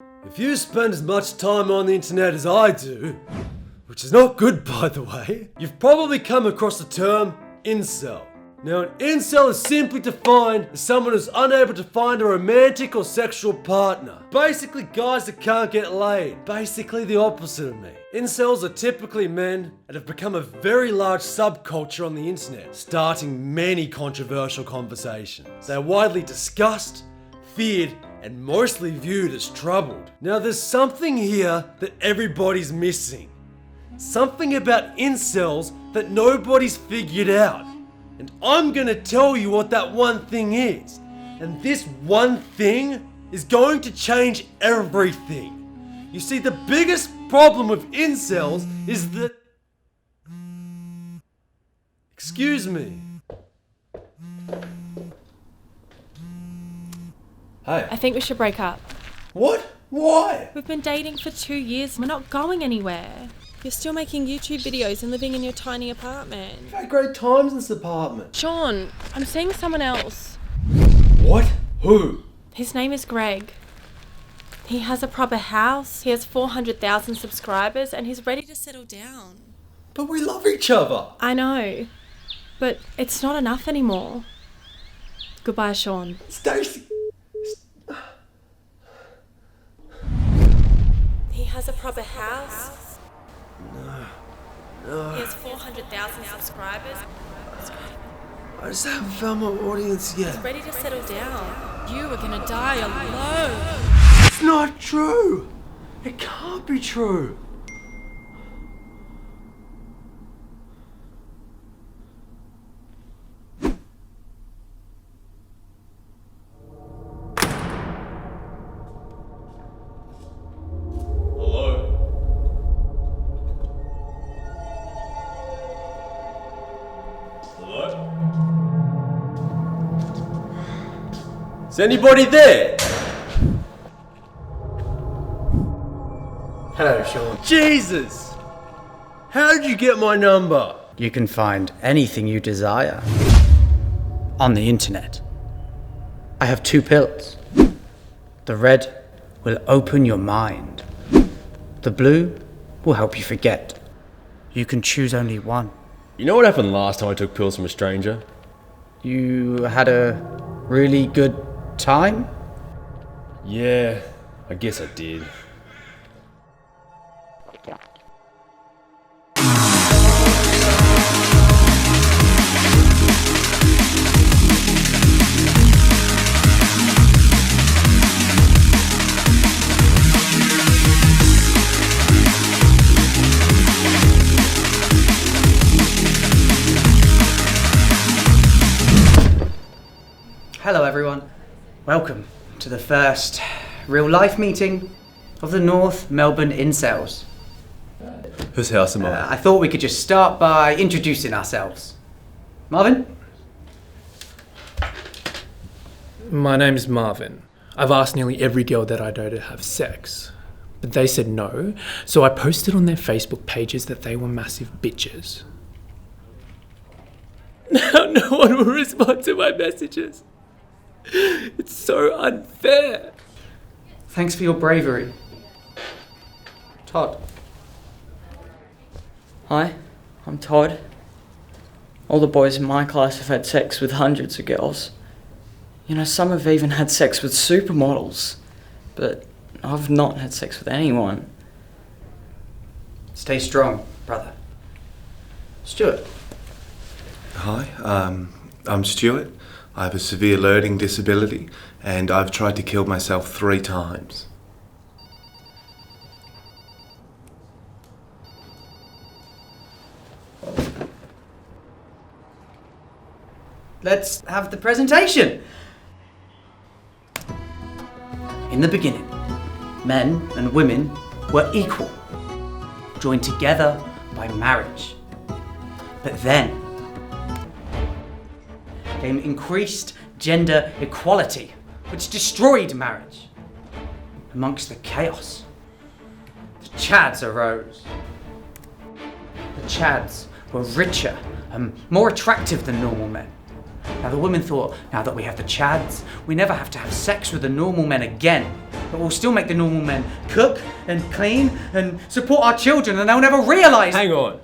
If you spend as much time on the internet as I do, which is not good by the way, you've probably come across the term incel. Now an incel is simply defined as someone who's unable to find a romantic or sexual partner. Basically guys that can't get laid. Basically the opposite of me. Incels are typically men and have become a very large subculture on the internet, starting many controversial conversations. They're widely discussed, feared, and mostly viewed as troubled. Now there's something here that everybody's missing. Something about incels that nobody's figured out. And I'm gonna tell you what that one thing is. And this one thing is going to change everything. You see, the biggest problem with incels is that... Excuse me. Hey. I think we should break up. What? Why? We've been dating for 2 years. We're not going anywhere. You're still making YouTube videos and living in your tiny apartment. We've had great times in this apartment. Sean, I'm seeing someone else. What? Who? His name is Greg. He has a proper house, he has 400,000 subscribers, and he's ready to settle down. But we love each other. I know, but it's not enough anymore. Goodbye, Sean. Stacey. He has a proper house. No. He has 400,000 subscribers. I just haven't found my audience yet. He's ready to settle down. You are gonna die alone. It's not true. It can't be true. Is anybody there? Hello, Sean. Jesus! How did you get my number? You can find anything you desire on the internet. I have 2 pills. The red will open your mind. The blue will help you forget. You can choose only one. You know what happened last time I took pills from a stranger? You had a really good time? Yeah, I guess I did. Hello everyone. Welcome to the first real-life meeting of the North Melbourne Incels. Whose house am I? I thought we could just start by introducing ourselves. Marvin? My name's Marvin. I've asked nearly every girl that I know to have sex, but they said no, so I posted on their Facebook pages that they were massive bitches. Now no one will respond to my messages. It's so unfair. Thanks for your bravery. Todd. Hi, I'm Todd. All the boys in my class have had sex with hundreds of girls. You know, some have even had sex with supermodels. But I've not had sex with anyone. Stay strong, brother. Stewart. Hi, I'm Stewart. I have a severe learning disability and I've tried to kill myself 3 times. Let's have the presentation. In the beginning, men and women were equal, joined together by marriage. But then came increased gender equality, which destroyed marriage. Amongst the chaos, the Chads arose. The Chads were richer and more attractive than normal men. Now, the women thought, now that we have the Chads, we never have to have sex with the normal men again. But we'll still make the normal men cook and clean and support our children, and they'll never realise. Hang on.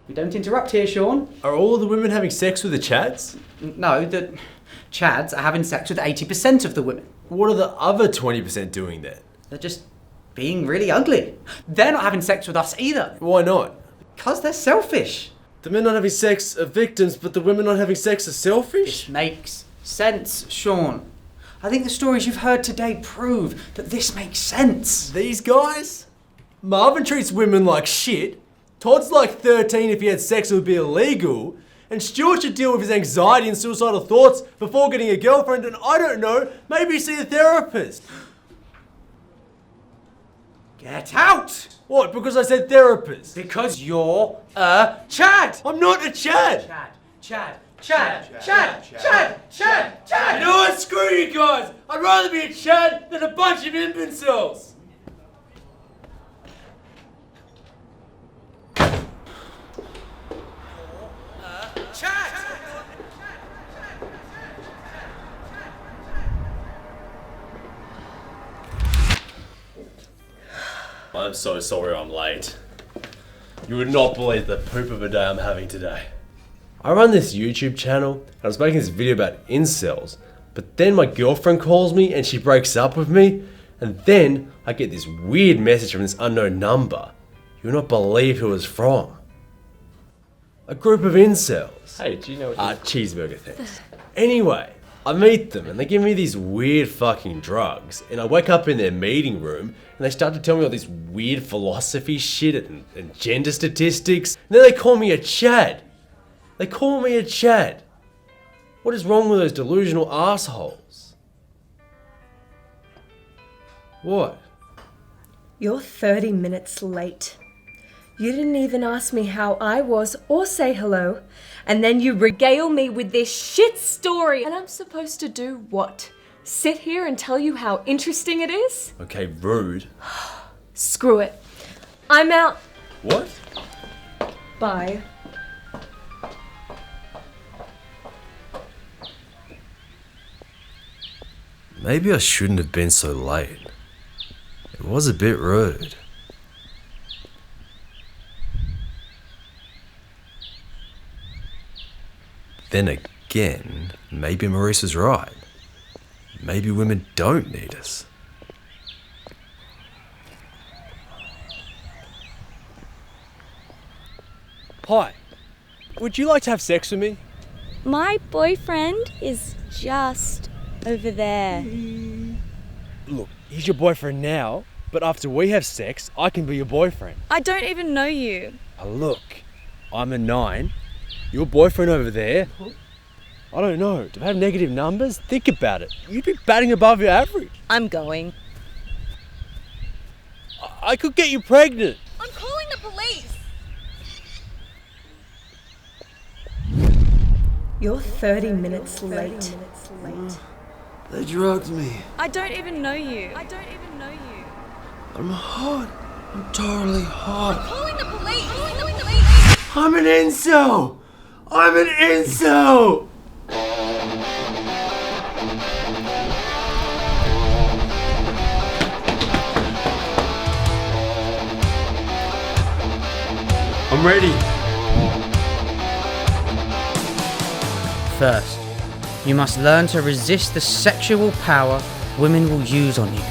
We don't interrupt here, Sean. Are all the women having sex with the Chads? No, the Chads are having sex with 80% of the women. What are the other 20% doing then? They're just being really ugly. They're not having sex with us either. Why not? Because they're selfish. The men not having sex are victims, but the women not having sex are selfish? This makes sense, Sean. I think the stories you've heard today prove that this makes sense. These guys? Marvin treats women like shit. Todd's like 13 if he had sex it would be illegal. And Stewart should deal with his anxiety and suicidal thoughts before getting a girlfriend, and I don't know, maybe see a therapist. Get out! What, because I said therapist? Because you're a Chad! I'm not a Chad! Chad. You know what? Screw you guys! I'd rather be a Chad than a bunch of imbeciles! I'm so sorry I'm late. You would not believe the poop of a day I'm having today. I run this YouTube channel and I was making this video about incels, but then my girlfriend calls me and she breaks up with me, and then I get this weird message from this unknown number. You would not believe who it was from. A group of incels. Hey, do you know what Cheeseburger things. Anyway, I meet them and they give me these weird fucking drugs, and I wake up in their meeting room and they start to tell me all this weird philosophy shit and gender statistics, and then they call me a Chad. They call me a Chad. What is wrong with those delusional assholes? What? You're 30 minutes late. You didn't even ask me how I was or say hello, and then you regale me with this shit story. And I'm supposed to do what? Sit here and tell you how interesting it is? Okay, rude. Screw it. I'm out. What? Bye. Maybe I shouldn't have been so late. It was a bit rude. Then again, maybe Maurice was right. Maybe women don't need us. Hi. Would you like to have sex with me? My boyfriend is just over there. Look, he's your boyfriend now, but after we have sex, I can be your boyfriend. I don't even know you. Look, I'm a 9. Your boyfriend over there? I don't know. Do I have negative numbers? Think about it. You'd be batting above your average. I'm going. I could get you pregnant. I'm calling the police. You're 30 minutes late. They drugged me. I don't even know you. I'm hot. I'm totally hot. Calling the police. I'm an incel. I'm an incel. I'm ready. First, you must learn to resist the sexual power women will use on you.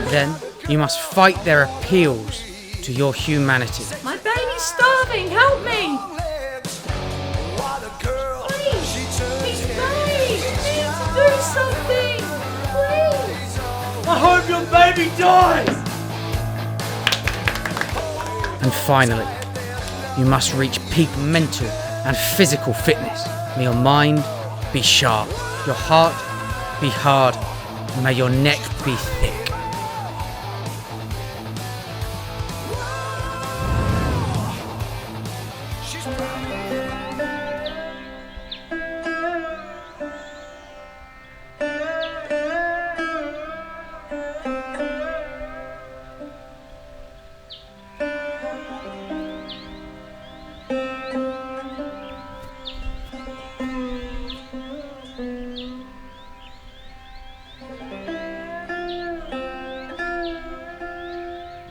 Then, you must fight their appeals to your humanity. My baby's starving. Help me. Do something! Please! I hope your baby dies! And finally, you must reach peak mental and physical fitness. May your mind be sharp, your heart be hard, and may your neck be thick.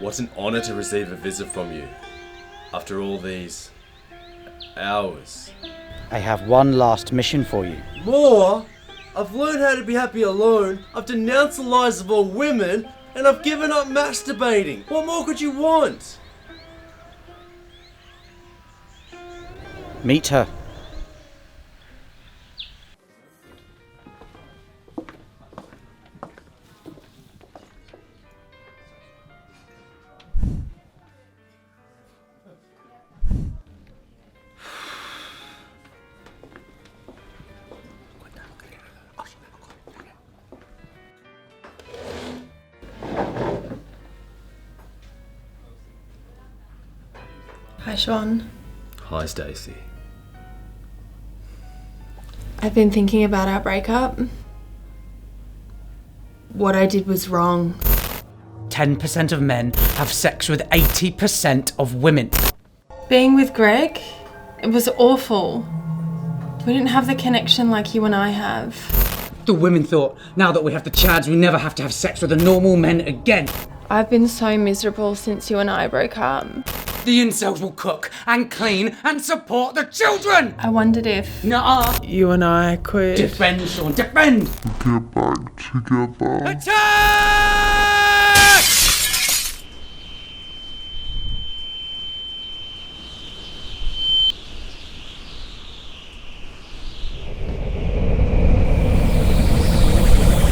What an honour to receive a visit from you. After all these hours. I have one last mission for you. More? I've learned how to be happy alone, I've denounced the lies of all women, and I've given up masturbating. What more could you want? Meet her. Hi, Sean. Hi, Stacey. I've been thinking about our breakup. What I did was wrong. 10% of men have sex with 80% of women. Being with Greg, it was awful. We didn't have the connection like you and I have. The women thought, now that we have the Chads, we never have to have sex with the normal men again. I've been so miserable since you and I broke up. The incels will cook and clean and support the children! I wondered if Nuh-uh. You and I could... Defend, Sean, defend! Get back together. Attack!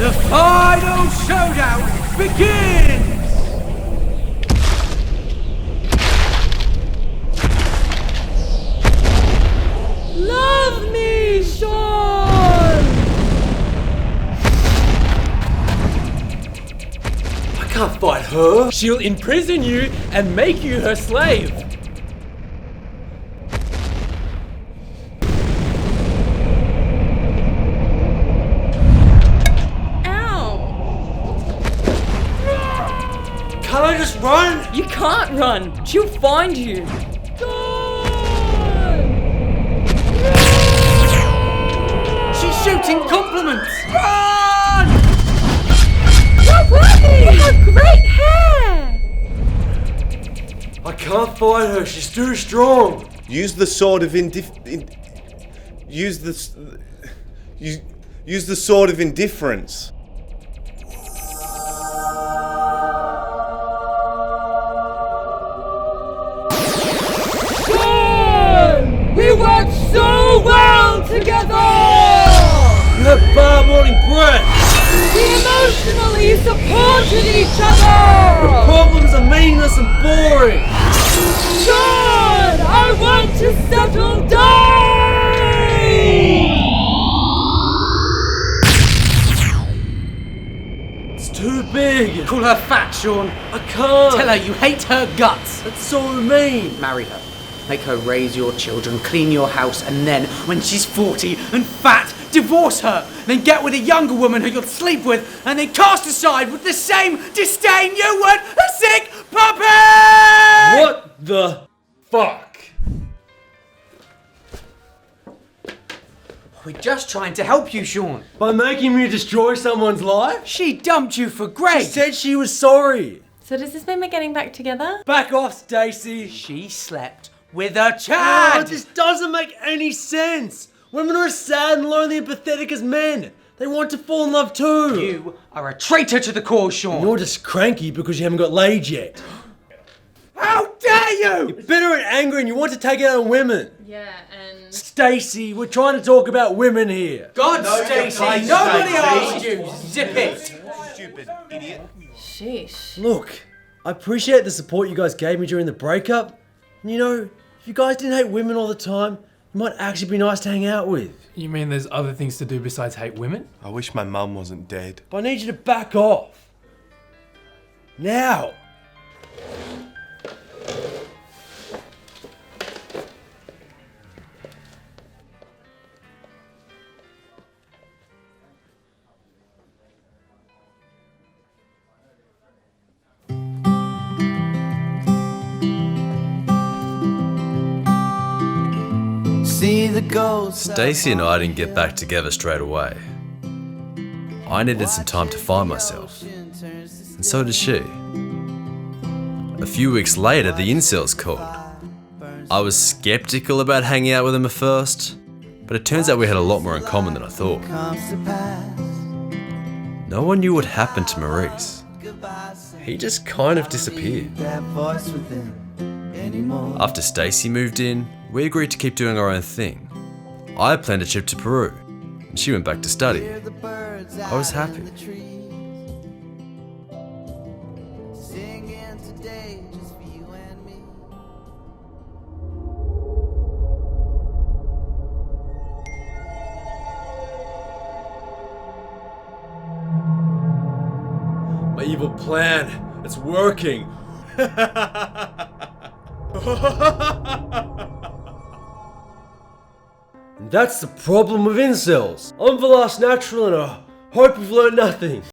The final showdown begins! Love me, Sean! I can't fight her. She'll imprison you and make you her slave. Can't I just run? You can't run. She'll find you. She's shooting compliments! Run! You're worthy! You have great hair! I can't fight her. She's too strong. Use the sword of use the sword of indifference. We worked so well together! You have bad morning breath. We emotionally supported each other! Your problems are meaningless and boring. Sean, I want to settle down! It's too big. Call her fat, Sean. I can't. Tell her you hate her guts. That's so mean. Marry her. Make her raise your children, clean your house, and then, when she's 40 and fat, divorce her. Then get with a younger woman who you'll sleep with, and then cast aside with the same disdain you would a sick puppy! What the fuck? We're just trying to help you, Sean. By making me destroy someone's life? She dumped you for Greg. She said she was sorry. So does this mean we're getting back together? Back off, Stacey. She slept with a Chad. Oh, this doesn't make any sense. Women are as sad and lonely and pathetic as men. They want to fall in love too. You are a traitor to the cause, Sean. You're just cranky because you haven't got laid yet. How dare you! You're bitter and angry and you want to take it out on women. Yeah, and... Stacey, we're trying to talk about women here. God, Stacey, nobody asked you. Zip it. Stupid idiot. Sheesh. Look, I appreciate the support you guys gave me during the breakup. And you know, if you guys didn't hate women all the time, you might actually be nice to hang out with. You mean there's other things to do besides hate women? I wish my mum wasn't dead. But I need you to back off. Now. Stacey and I didn't get back together straight away. I needed some time to find myself, and so did she. A few weeks later, the Incels called. I was skeptical about hanging out with them at first, but it turns out we had a lot more in common than I thought. No one knew what happened to Maurice. He just kind of disappeared. After Stacey moved in, we agreed to keep doing our own thing. I planned a trip to Peru, and she went back to study. I was happy. My evil plan, it's working. And that's the problem with incels. I'm the last natural and I hope you've learned nothing.